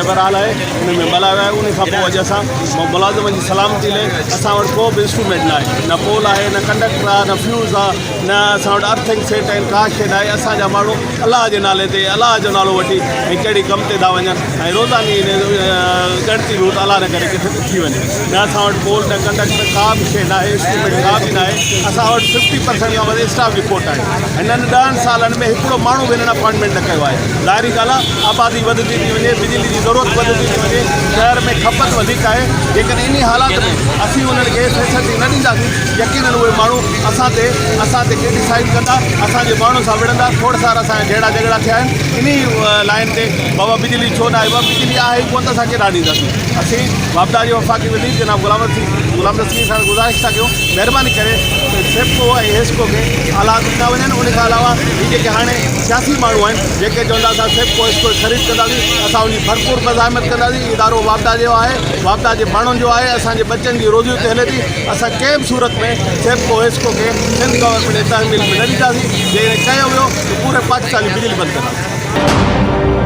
बहरहाल है उनमें बुलायो आहे। उन खां पोइ अॼु असां मुलाज़िमनि जी सलामती लाइ असां वटि को बि इंस्ट्रूमेंट न आहे, न पोल आहे, न कंडक्टर आहे, न फ्यूज़ आहे, न असां वटि अर्थिंग सेट आहिनि, का शइ न आहे। असांजा माण्हू अलाह जे नाले ते अलाह जो नालो वठी ऐं कहिड़ी कम ते था वञनि ऐं रोज़ानी गणती बि अलाह न करे किथे थी वञे। न असां वटि पोल न कंडक्टर का बि शइ न आहे, इंस्ट्रूमेंट का बि न आहे। असां वटि 50% खां वधीक स्टाफ रिपोर्ट आहे। हिननि 10 सालनि में हिकिड़ो माण्हू बि हिननि अपॉइंटमेंट न कयो आहे। ज़ाहिरी ॻाल्हि आहे, आबादी वधंदी थी वञे, बिजली जी ज़रूरत वधंदी थी वञे, शहर में खपत वधीक आहे। जेकॾहिं इन हालात में असीं उन्हनि खे फैसिलिटी न ॾींदासीं, यकीनन उहे माण्हू असां ते क्रिटिसाइज़ कंदा, असांजे माण्हू सां विढ़ंदा। खोड़ सारा असांजा जहिड़ा झगड़ा थिया आहिनि इन लाइन ते, बाबा बिजली छो न आहे, बाबा बिजली आहे कोन त असां केॾा ॾींदासीं। असीं वापदा जे वफ़ाक़ी वज़ीर जनाब गुलाम नबी सां गुज़ारिश था कयूं, महिरबानी करे सेप्को ऐं हेस्को खे हालात न वञनि। उन खां अलावा ही जेके हाणे सियासी माण्हू आहिनि जेके चवंदा असां सेप्को हेस्को ख़रीद कंदासीं, असां उनजी भरपूर मज़ाहिमत कंदासीं। इदारो वापदा जो आहे, वापदा जे माण्हुनि जो आहे, असांजे बच्चनि जी रोज़ियूं ते हले थी। असां कंहिं बि सूरत में सेप्को हेस्को खे सिंध गवर्नमेंट जे तहमील में न ॾींदासीं। जे कयो वियो त पूरे पाकिस्तान जी बिजली बंदि कंदासीं।